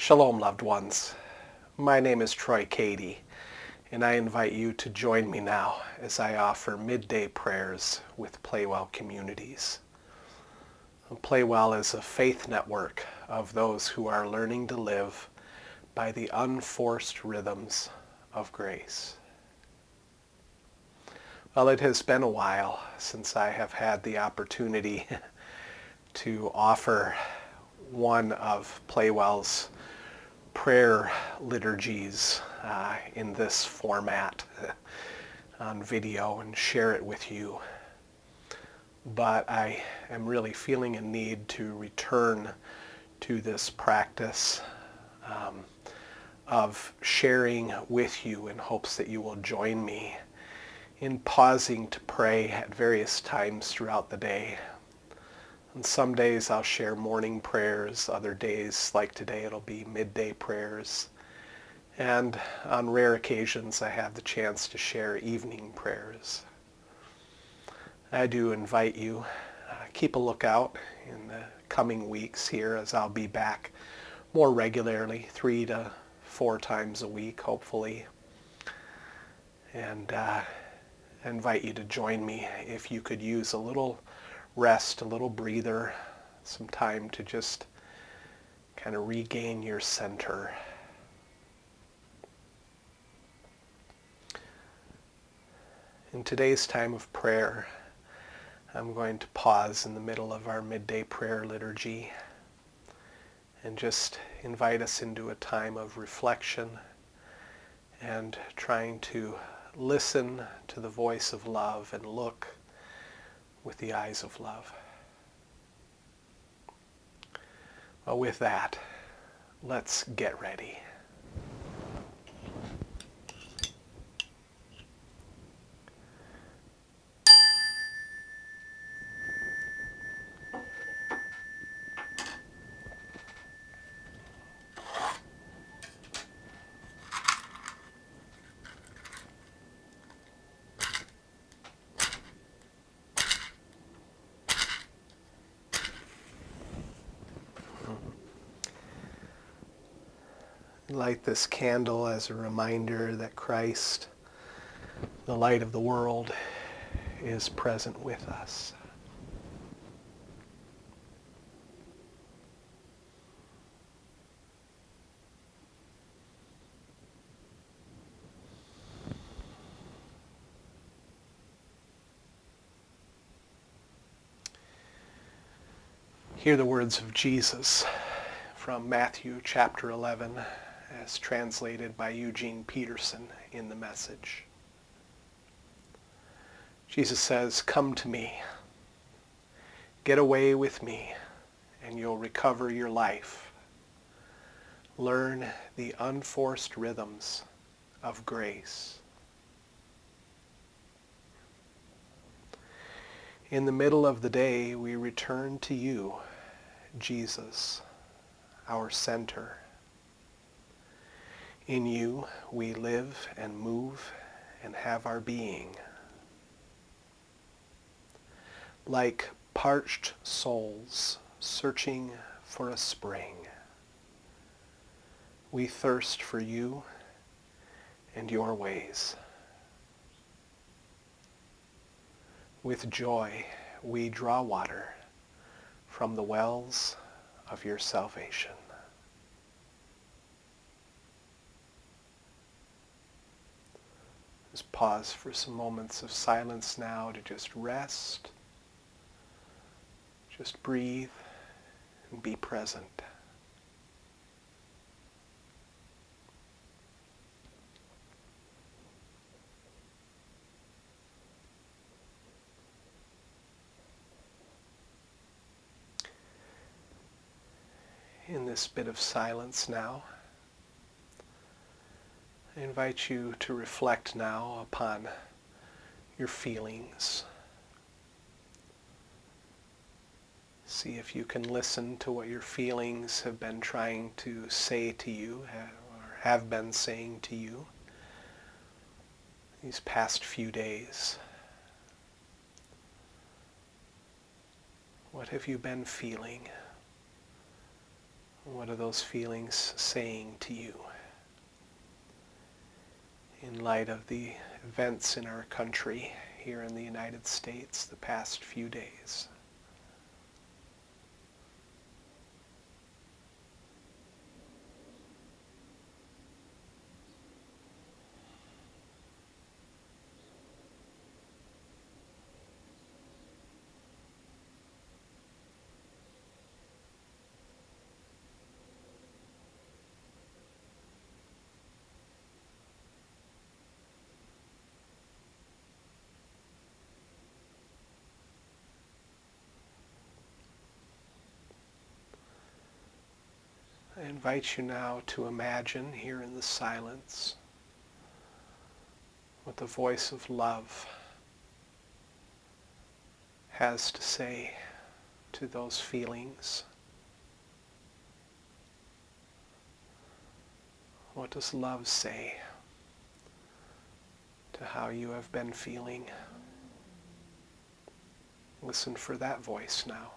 Shalom, loved ones. My name is Troy Cady, and I invite you to join me now as I offer midday prayers with PlayWell communities. PlayWell is a faith network of those who are learning to live by the unforced rhythms of grace. Well, it has been a while since I have had the opportunity to offer one of PlayWell's prayer liturgies in this format on video and share it with you. But I am really feeling a need to return to this practice of sharing with you in hopes that you will join me in pausing to pray at various times throughout the day. And some days I'll share morning prayers, other days like today it'll be midday prayers, and on rare occasions I have the chance to share evening prayers. I do invite you, keep a lookout in the coming weeks here as I'll be back more regularly, 3 to 4 times a week hopefully, and I invite you to join me if you could use a little rest, a little breather, some time to just kind of regain your center. In today's time of prayer, I'm going to pause in the middle of our midday prayer liturgy and just invite us into a time of reflection and trying to listen to the voice of love and look with the eyes of love. Well, with that, let's get ready. Light this candle as a reminder that Christ, the light of the world, is present with us. Hear the words of Jesus from Matthew chapter 11, as translated by Eugene Peterson in the Message. Jesus says, "Come to me, get away with me, and you'll recover your life. Learn the unforced rhythms of grace." In the middle of the day, we return to you, Jesus, our center. In you we live and move and have our being. Like parched souls searching for a spring, we thirst for you and your ways. With joy we draw water from the wells of your salvation. Just pause for some moments of silence now to just rest, just breathe, and be present. In this bit of silence now, I invite you to reflect now upon your feelings. See if you can listen to what your feelings have been trying to say to you or have been saying to you these past few days. What have you been feeling? What are those feelings saying to you in light of the events in our country here in the United States the past few days? I invite you now to imagine here in the silence what the voice of love has to say to those feelings. What does love say to how you have been feeling? Listen for that voice now.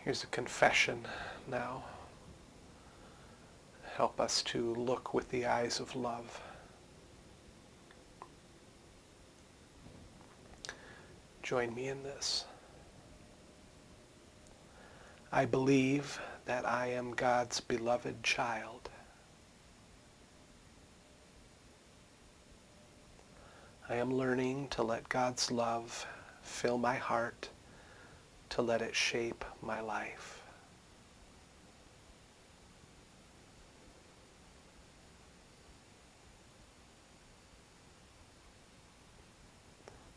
Here's a confession now. Help us to look with the eyes of love. Join me in this. I believe that I am God's beloved child. I am learning to let God's love fill my heart, to let it shape my life.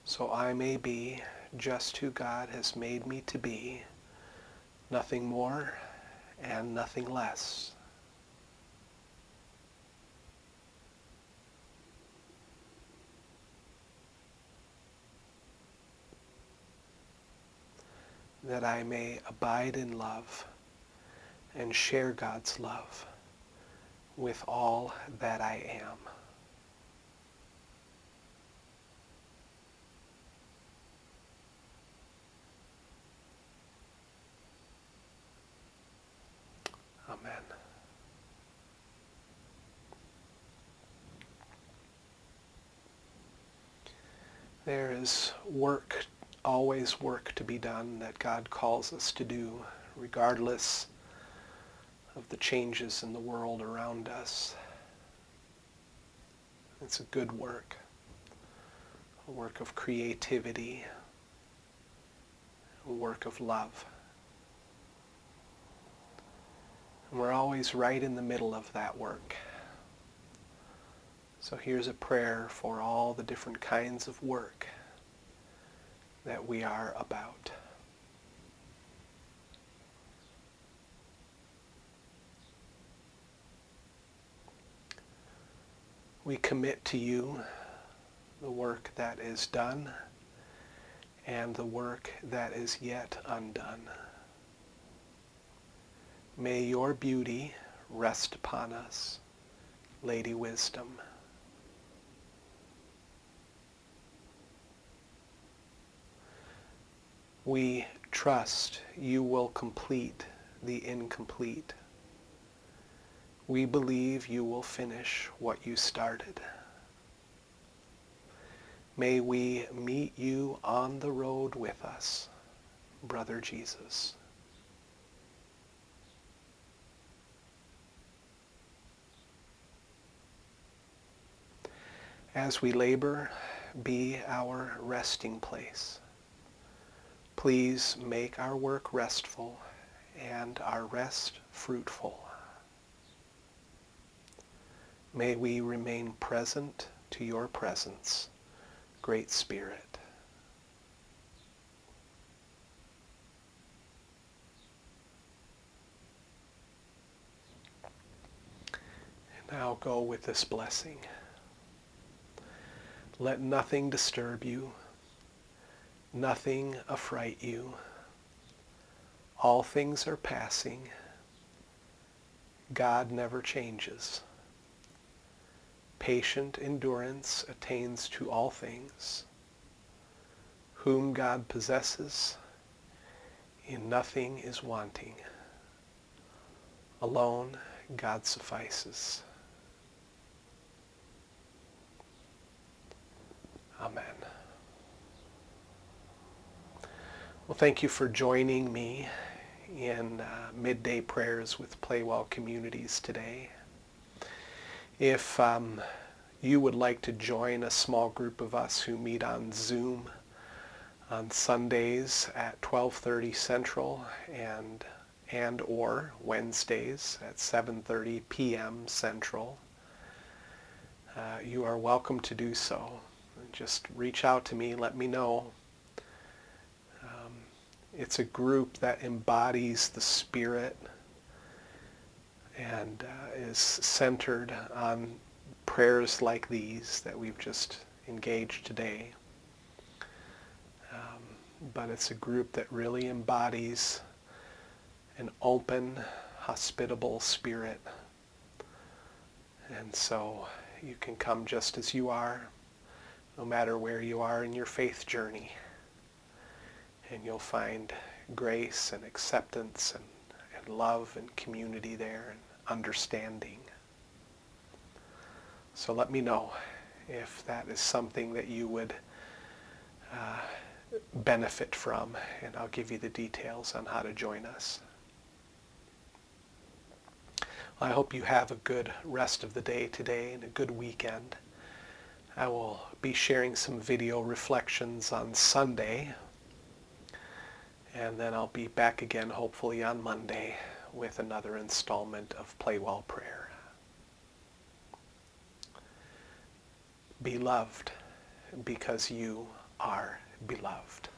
So I may be just who God has made me to be, nothing more and nothing less. That I may abide in love and share God's love with all that I am. Amen. There is work, always work to be done that God calls us to do, regardless of the changes in the world around us. It's a good work, a work of creativity, a work of love. And we're always right in the middle of that work. So here's a prayer for all the different kinds of work that we are about. We commit to you the work that is done and the work that is yet undone. May your beauty rest upon us, Lady Wisdom. We trust you will complete the incomplete. We believe you will finish what you started. May we meet you on the road with us, Brother Jesus. As we labor, be our resting place. Please make our work restful and our rest fruitful. May we remain present to your presence, Great Spirit. And now go with this blessing. Let nothing disturb you, nothing affright you. All things are passing. God never changes. Patient endurance attains to all things. Whom God possesses, in nothing is wanting. Alone, God suffices. Amen. Well, thank you for joining me in midday prayers with PlayWell Communities today. If you would like to join a small group of us who meet on Zoom on Sundays at 12:30 Central and or Wednesdays at 7:30 p.m. Central, you are welcome to do so. Just reach out to me, let me know. It's a group that embodies the Spirit and is centered on prayers like these that we've just engaged today. But it's a group that really embodies an open, hospitable spirit. And so you can come just as you are, no matter where you are in your faith journey. And you'll find grace and acceptance and love and community there and understanding. So let me know if that is something that you would benefit from, and I'll give you the details on how to join us. I hope you have a good rest of the day today and a good weekend. I will be sharing some video reflections on Sunday, and then I'll be back again hopefully on Monday with another installment of PlayWell Prayer. Be loved because you are beloved.